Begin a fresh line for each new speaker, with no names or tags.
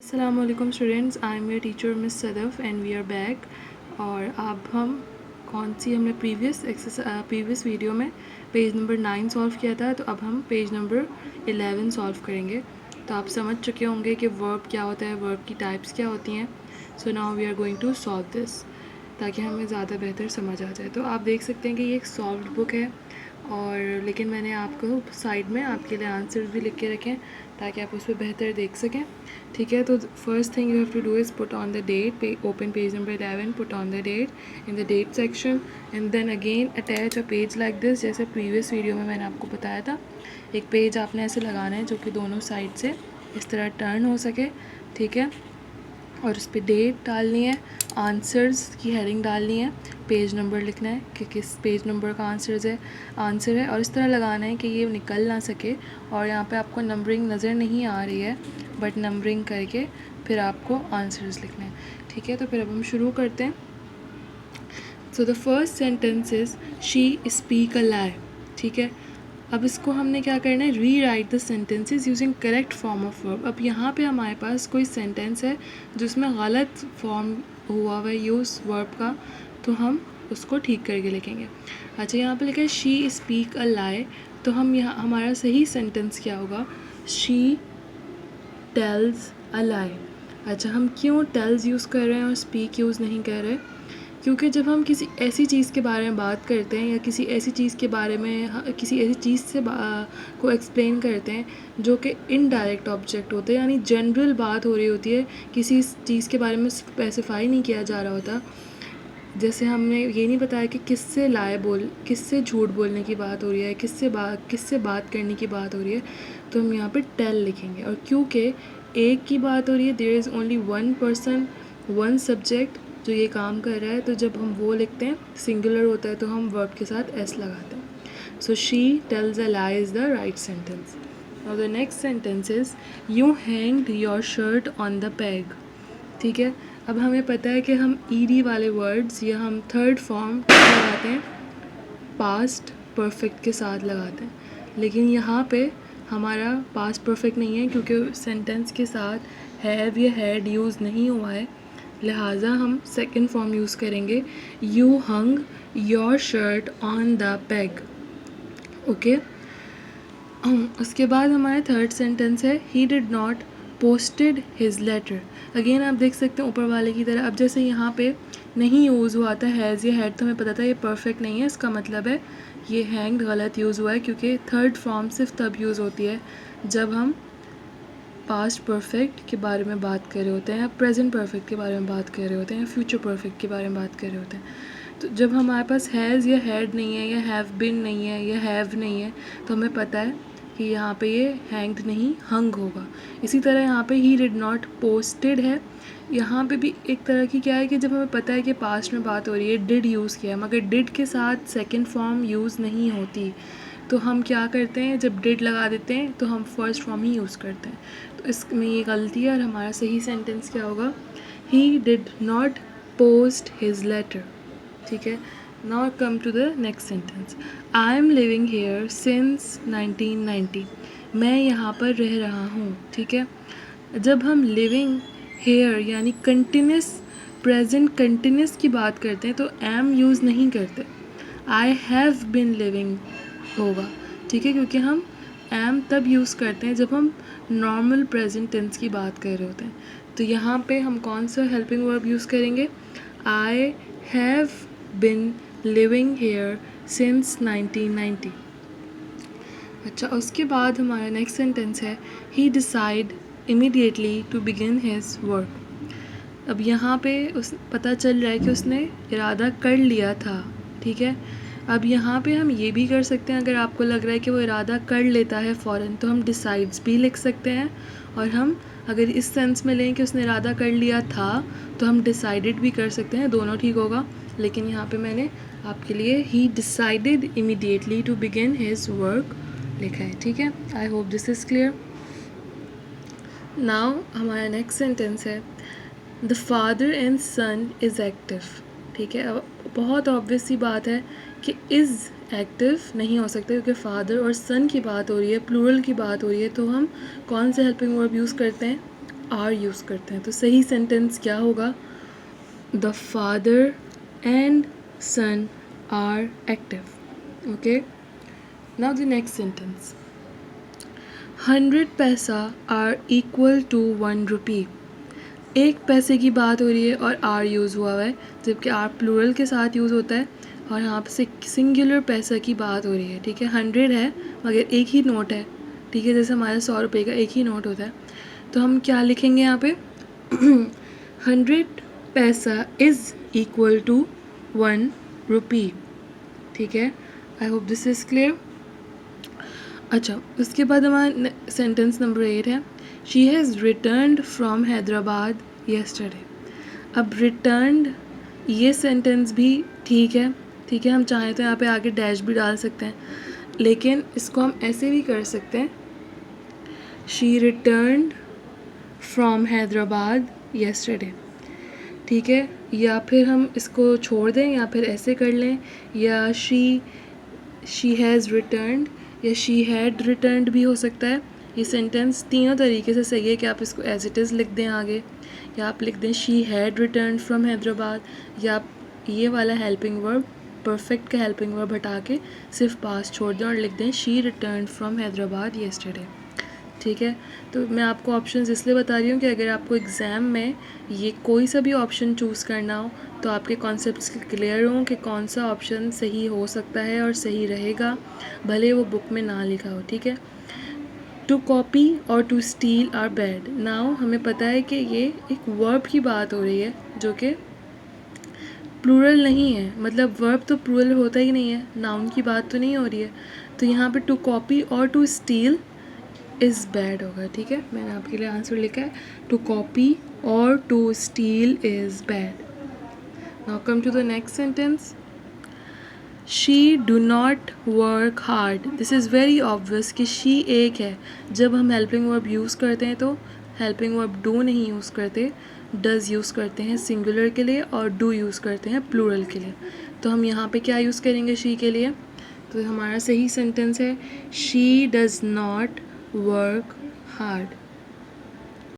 अस्सलामुअलैकुम students, I am your teacher miss Sadaf and we are back. और अब हम हमने प्रीवियस वीडियो में पेज नंबर 9 सॉल्व किया था, तो अब हम पेज नंबर 11 सॉल्व करेंगे। तो आप समझ चुके होंगे कि वर्ब क्या होता है, वर्ब की टाइप्स क्या होती हैं। So now we are going to solve this ताकि हमें ज़्यादा बेहतर समझ आ जाए। तो आप देख सकते हैं कि ये एक सॉल्व बुक है, और लेकिन मैंने आपको साइड में आपके लिए आंसर्स भी लिख के रखे हैं ताकि आप उस पर बेहतर देख सकें। ठीक है, तो first thing you have to do is put on the date, open page number 11, put on the date in the date section and then again attach a page like this. जैसे प्रीवियस वीडियो में मैंने आपको बताया था, एक page आपने ऐसे लगाना है जो कि दोनों साइड से इस तरह टर्न हो सके। ठीक है, और उस पर डेट डालनी है, आंसर्स की हेडिंग डालनी है, पेज नंबर लिखना है कि किस पेज नंबर का आंसर है, और इस तरह लगाना है कि ये निकल ना सके। और यहाँ पे आपको नंबरिंग नज़र नहीं आ रही है, बट नंबरिंग करके फिर आपको आंसर्स लिखने हैं। ठीक है, तो फिर अब हम शुरू करते हैं। So the first sentence is she speak a lie. ठीक है, अब इसको हमने क्या करना है, rewrite the sentences using correct form of verb. अब यहाँ पे हमारे पास कोई सेंटेंस है जिसमें गलत फॉर्म हुआ हुआ है यूज़ वर्ब का, तो हम उसको ठीक करके लिखेंगे। अच्छा, यहाँ पे लिखा है शी स्पीक अ लाई, तो हम यहाँ हमारा सही सेंटेंस क्या होगा, शी टेल्स अ लाई। अच्छा, हम क्यों टेल्स यूज़ कर रहे हैं और स्पीक यूज़ नहीं कर रहे, क्योंकि जब हम किसी ऐसी चीज़ के बारे में बात करते हैं या किसी ऐसी चीज़ के बारे में किसी ऐसी चीज़ से को एक्सप्लेन करते हैं जो कि इनडायरेक्ट ऑब्जेक्ट होते हैं, यानी जनरल बात हो रही होती है, किसी चीज़ के बारे में स्पेसिफाई नहीं किया जा रहा होता। जैसे हमने ये नहीं बताया कि किससे झूठ बोलने की बात हो रही है, किससे बात करने की बात हो रही है, तो हम यहाँ पे टेल लिखेंगे। और क्योंकि एक की बात हो रही है, there is only one person, one subject जो ये काम कर रहा है, तो जब हम वो लिखते हैं सिंगुलर होता है तो हम वर्ब के साथ एस लगाते हैं। So she tells a lie is the right sentence. और the next sentence is you hanged your shirt on the peg. ठीक है, अब हमें पता है कि हम ईडी वाले वर्ड्स या हम थर्ड फॉर्म लगाते हैं, पास्ट परफेक्ट के साथ लगाते हैं, लेकिन यहाँ पे हमारा पास्ट परफेक्ट नहीं है क्योंकि सेंटेंस के साथ हैव या हैड यूज़ नहीं हुआ है, लिहाजा हम सेकंड फॉर्म यूज़ करेंगे, you hung your shirt on the peg. Okay, उसके बाद हमारा थर्ड सेंटेंस है he did not posted his letter. Again आप देख सकते हैं ऊपर वाले की तरह, अब जैसे यहाँ पे नहीं यूज़ हुआ था हैज़ या हैड, तो हमें पता था ये परफेक्ट नहीं है, इसका मतलब है ये हैंग्ड गलत यूज़ हुआ है, क्योंकि थर्ड फॉर्म सिर्फ तब यूज़ होती है जब हम पास्ट परफेक्ट के बारे में बात कर रहे होते हैं, या प्रेजेंट परफेक्ट के बारे में बात कर रहे होते हैं, या फ्यूचर परफेक्ट के बारे में बात कर रहे होते हैं। तो जब हमारे पास हैज़ या हैड नहीं है, या हैव बिन नहीं है, या हैव नहीं है, तो हमें पता है कि यहाँ पे ये हैंग्ड नहीं हंग होगा। इसी तरह यहाँ पे ही डिड नॉट पोस्टेड है, यहाँ पे भी एक तरह की क्या है कि जब हमें पता है कि पास्ट में बात हो रही है, डिड यूज़ किया है, मगर डिड के साथ सेकंड फॉर्म यूज़ नहीं होती, तो हम क्या करते हैं, जब डिड लगा देते हैं तो हम फर्स्ट फॉर्म ही यूज़ करते हैं। तो इसमें ये गलती है, और हमारा सही सेंटेंस क्या होगा, he did not post his letter. ठीक है, now come to the next sentence, I am living here since 1990। मैं यहाँ पर रह रहा हूँ। ठीक है, जब हम लिविंग हेयर यानी कंटिन्यूस प्रेजेंट कंटिन्यूस की बात करते हैं तो एम यूज़ नहीं करते, आई हैव बिन लिविंग होगा। ठीक है, क्योंकि हम एम तब यूज़ करते हैं जब हम नॉर्मल प्रेजेंट टेंस की बात कर रहे होते हैं। तो यहाँ पे हम कौन सा हेल्पिंग वर्ब यूज़ करेंगे, I have been living here since 1990। अच्छा, उसके बाद हमारा नेक्स्ट सेंटेंस है he decide immediately to begin his work. अब यहाँ पे उस पता चल रहा है कि उसने इरादा कर लिया था। ठीक है, अब यहाँ पे हम ये भी कर सकते हैं, अगर आपको लग रहा है कि वो इरादा कर लेता है फ़ौरन, तो हम डिसाइड्स भी लिख सकते हैं, और हम अगर इस सेंस में लें कि उसने इरादा कर लिया था तो हम डिसाइडेड भी कर सकते हैं, दोनों ठीक होगा। लेकिन यहाँ पे मैंने आपके लिए he decided immediately to begin his work लिखा है। ठीक है, I hope this is clear. Now हमारा नेक्स्ट सेंटेंस है the father and son is active. ठीक है, अब बहुत ऑब्वियस सी बात है कि इज़ एक्टिव नहीं हो सकता, क्योंकि फादर और सन की बात हो रही है, प्लूरल की बात हो रही है, तो हम कौन से हेल्पिंग वर्ब यूज़ करते हैं, आर यूज़ करते हैं। तो सही सेंटेंस क्या होगा? The father and son are active. Okay, now the next sentence, 100 paisa are equal to 1 रुपी। 1 पैसे की बात हो रही है और आर यूज़ हुआ है, जबकि आर प्लूरल के साथ यूज़ होता है और यहाँ पे सिंगुलर पैसा की बात हो रही है। ठीक है, 100 है मगर एक ही नोट है। ठीक है, जैसे हमारे 100 रुपये का एक ही नोट होता है, तो हम क्या लिखेंगे यहाँ पे? 100 पैसा इज़ इक्वल टू 1 रुपी। ठीक है, I hope this is clear. अच्छा, उसके बाद हमारा सेंटेंस नंबर 8 है, she has returned from Hyderabad yesterday. अब रिटर्नड ये सेंटेंस भी ठीक है। ठीक है, हम चाहें तो यहाँ पे आगे डैश भी डाल सकते हैं, लेकिन इसको हम ऐसे भी कर सकते हैं, she returned from Hyderabad yesterday. ठीक है, या फिर हम इसको छोड़ दें या फिर ऐसे कर लें, या शी हैज़ रिटर्नड या शी हैड रिटर्नड भी हो सकता है। ये सेंटेंस तीनों तरीके से सही है कि आप इसको एज इट इज़ लिख दें आगे, या आप लिख दें she had returned from Hyderabad, या आप ये वाला हेल्पिंग वर्ब, परफेक्ट का हेल्पिंग वर्ब हटा के सिर्फ पास्ट छोड़ दें और लिख दें she returned from Hyderabad yesterday. ठीक है, तो मैं आपको ऑप्शंस इसलिए बता रही हूँ कि अगर आपको एग्ज़ाम में ये कोई सा भी ऑप्शन चूज़ करना हो तो आपके कॉन्सेप्ट्स क्लियर हों कि कौन सा ऑप्शन सही हो सकता है और सही रहेगा, भले वो बुक में ना लिखा हो। ठीक है, to copy or to steal are bad. Now हमें पता है कि ये एक वर्ब की बात हो रही है जो कि प्लूरल नहीं है, मतलब वर्ब तो प्लूरल होता ही नहीं है, नाउन की बात तो नहीं हो रही है। तो यहाँ पे to copy or to steal is bad होगा। ठीक है, मैंने आपके लिए आंसर लिखा है, to copy or to steal is bad. Now come to the next sentence, she do not work hard. This is very obvious कि शी एक है। जब हम हेल्पिंग वर्ब यूज़ करते हैं तो हेल्पिंग वर्ब डू नहीं यूज़ करते, डज़ यूज़ करते हैं सिंगुलर के लिए और डू यूज़ करते हैं प्लूरल के लिए। तो हम यहाँ पे क्या यूज़ करेंगे शी के लिए? तो हमारा सही सेंटेंस है, she does not work hard.